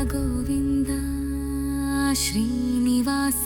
గోవింద శ్రీనివాస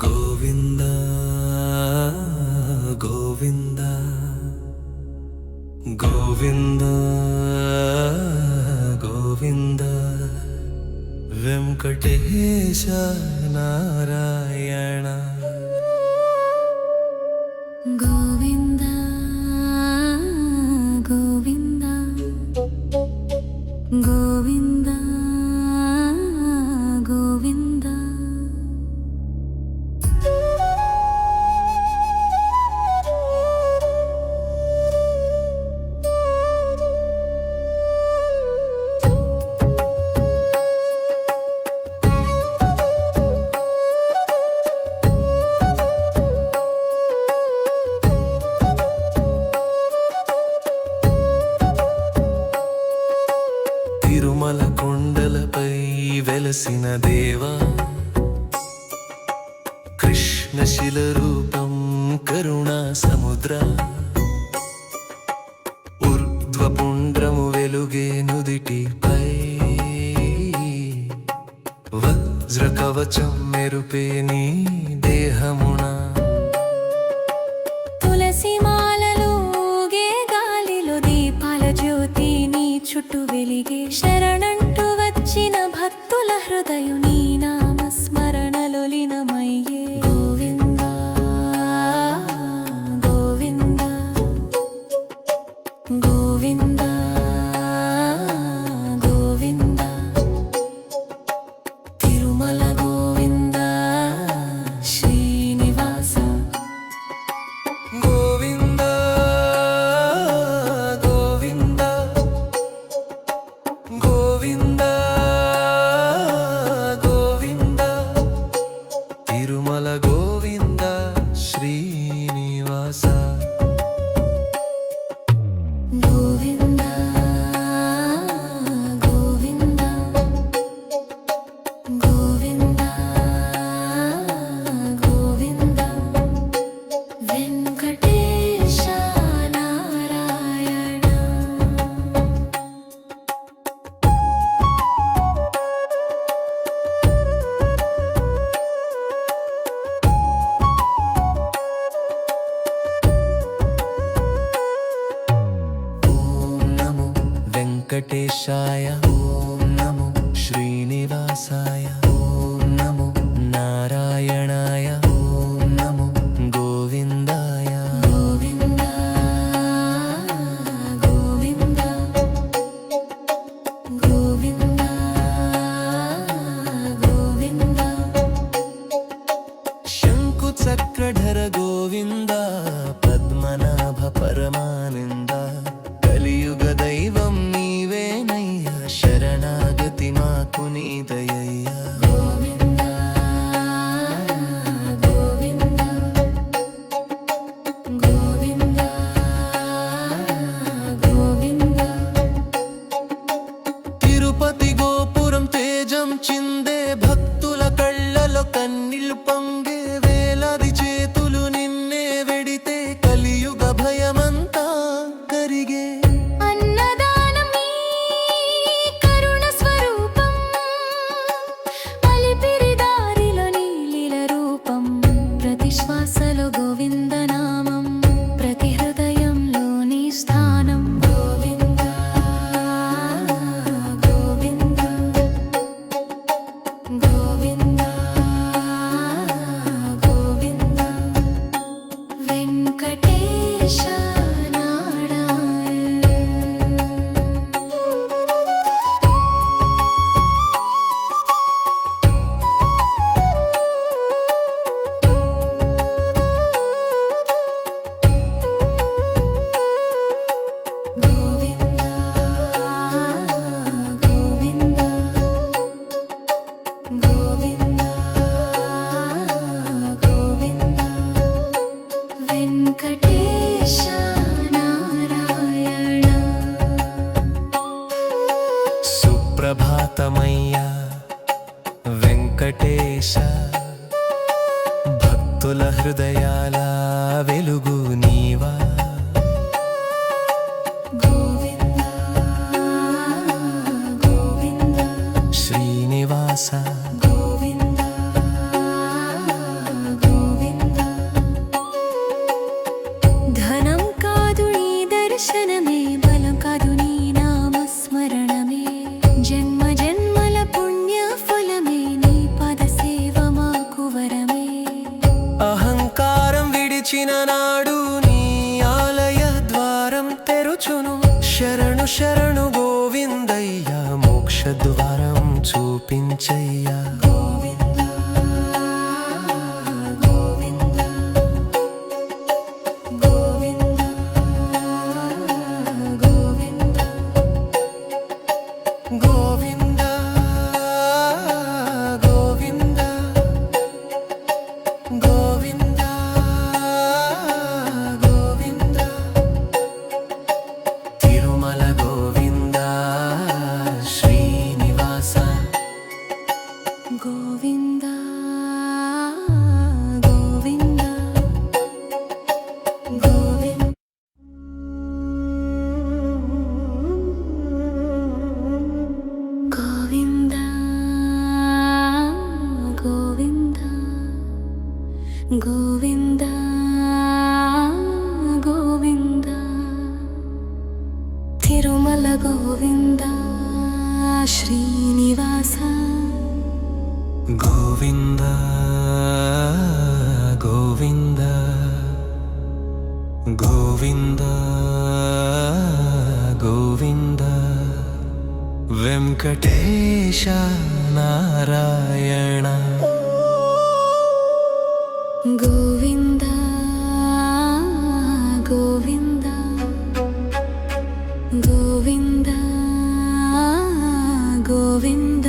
గోవింద గోవింద గోవింద గోవింద వెంకటేశ నారాయణ గోవింద గోవింద గోవింద గోవింద తిరుమల కొండలపై వెలసిన దేవా కృష్ణశిల రూపం కరుణా సముద్ర ఊర్ధ్వపుండ్రము వెలుగే నుదిటిపై వజ్ర కవచం మెరుపే నీ దేహమున తులసి మాలలు ఊగే గాలిలో దీపాల జ్యోతి నీ చుట్టూ వెలిగే శరణంటూ వచ్చిన భక్తుల హృదయం నీ నామ స్మరణలో లీనమయ్యే గోవింద గోవింద గోవింద గోవింద తిరుమల గోవింద శ్రీనివాస గోవింద గోవింద గోవింద గోవింద తిరుమల గోవింద శ్రీనివాస గోవింద గోవింద గోవింద గోవింద వెంకటేశ నారాయణ ఓం నమో వెంకటేశాయ ఓం నమో శ్రీనివాసాయ ఓం నమో నారాయణాయ ఓం నమో గోవిందాయ గోవింద గోవింద గోవింద గోవింద శంకు చక్రధర గోవింద పద్మనాభ పరమానంద కలియుగ దైవం నీవేనయ్యా శరణాగతి మాకు నీదయ్యా గోవింద గోవింద గోవింద గోవింద తిరుపతి గోపురం తేజం చిందే భక్తుల కళ్ళలో కన్నీళ్లు పొంగే వేలాది చేతులు నిన్నే వెడితే కలియుగ భయమంతా కరిగే అన్నదానం నీ కరుణ స్వరూపం అలిపిరి దారిలో నీ లీల రూపం ప్రతి శ్వాసలో గోవింద నామం ప్రతి హృదయంలో నీ స్థానం గోవింద గోవింద గోవింద గోవింద వెంకటేశ నారాయణ గోవింద గోవింద గోవింద గోవింద వెంకటేశ నారాయణ సుప్రభాతమయ్యా వెంకటేశ భక్తుల హృదయాల వెలుగు నీవా గోవింద గోవింద శరణు శరణు గోవిందయ్య మోక్ష ద్వారం చూపించయ్యా గోవింద గోవింద గోవింద గోవింద గోవింద గోవింద గోవింద గోవింద తిరుమల గోవింద శ్రీనివాస గోవింద గోవింద గోవింద గోవింద గోవింద గోవింద గోవింద తిరుమల గోవింద శ్రీనివాస గోవింద గోవింద గోవింద గోవింద వెంకటేశ నారాయణ గోవింద గోవింద గోవింద గోవింద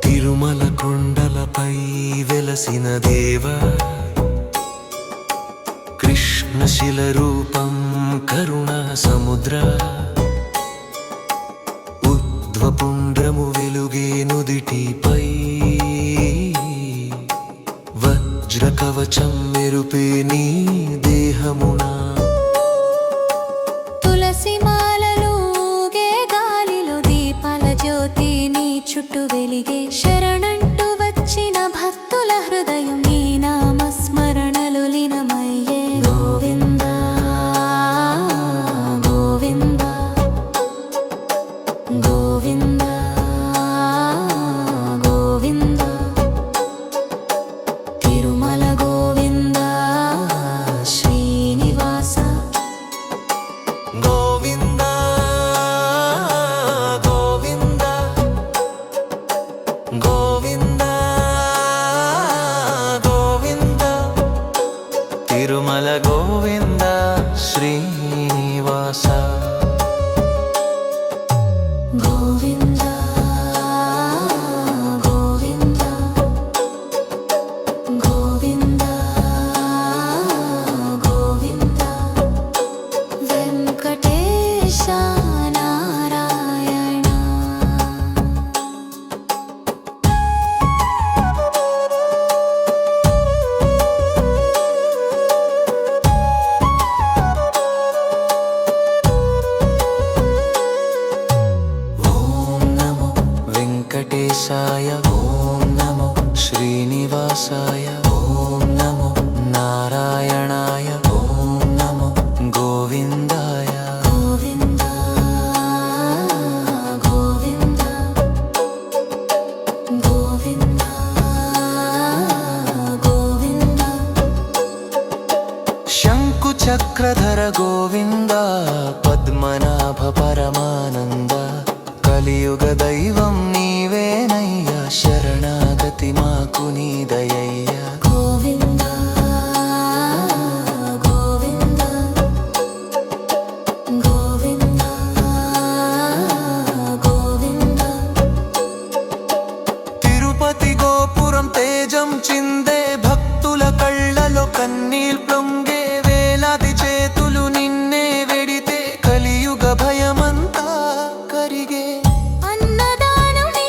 తిరుమల కొండలపై వెలసిన దేవ కృష్ణశిల రూపం కరుణ సముద్ర ఉద్వపుండ్రము వెలుగే నుదిటిపై వజ్ర కవచం మెరుపే నీ దేహమునా తులసి మాలలు ఊగే గాలిలో దీపాల జ్యోతి నీ చుట్టూ వెలిగే శరణంటూ వచ్చిన భక్తుల హృదయం నీ నామస్మరణలు లీనమయ్యే గోవింద గోవింద గోవింద గోవింద తిరుమల గోవింద శ్రీనివాస గోవింద గోవింద గోవింద గోవింద తిరుమల గోవింద శ్రీనివాస గోవింద గోవింద గోవింద గోవింద వెంకటేశ నారాయణ ఓం నమో వెంకటేశాయ ఓం నమో శ్రీనివాసాయ ఓం నమో నారాయణాయ ఓం నమో గోవిందాయ గోవింద గోవింద గోవింద గోవింద శంకు చక్రధర గోవింద పద్మనాభ పరమానంద కలియుగ దైవం నీవేనయ్యా శరణాగతి మాకు నీదయ్యా గోవింద గోవింద గోవింద గోవింద తిరుపతి గోపురం తేజం చిందే భక్తుల కళ్ళలో కన్నీల్ పొంగే వేలాది చేతులు నిన్నే వెడితే కలియుగ భయమంతా కరిగే అన్నదానం నీ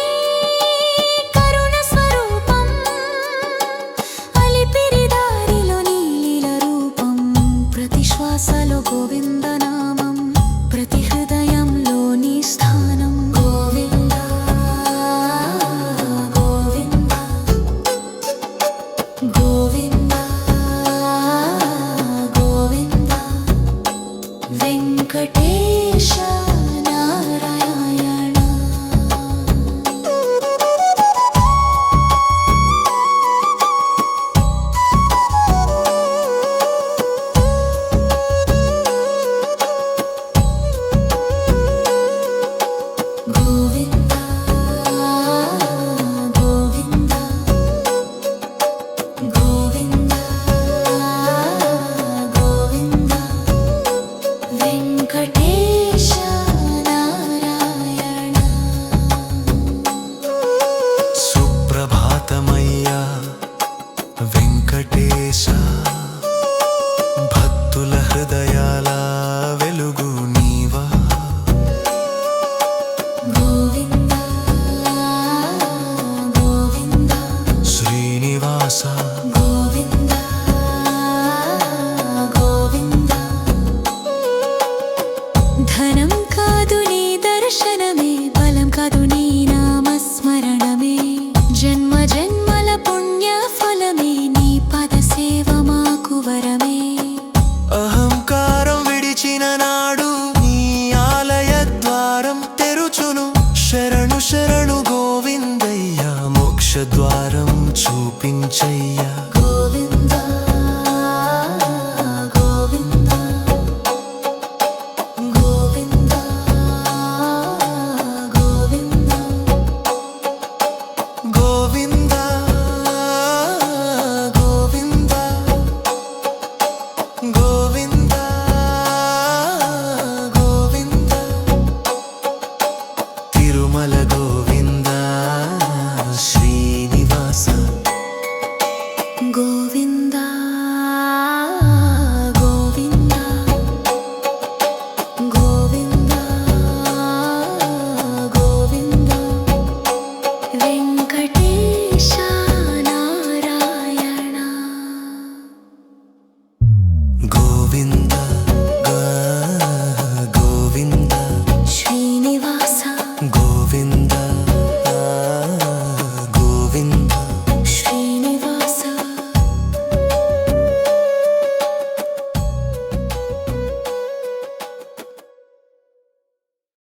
చూపించయ్యా గోవింద గోవింద గోవింద గోవింద గోవింద గోవింద గోవింద గోవింద తిరుమల గోవింద శ్రీనివాస గోవింద గోవింద గోవింద గోవింద వెంకటేశ నారాయణ గోవింద గోవింద శ్రీనివాస గోవింద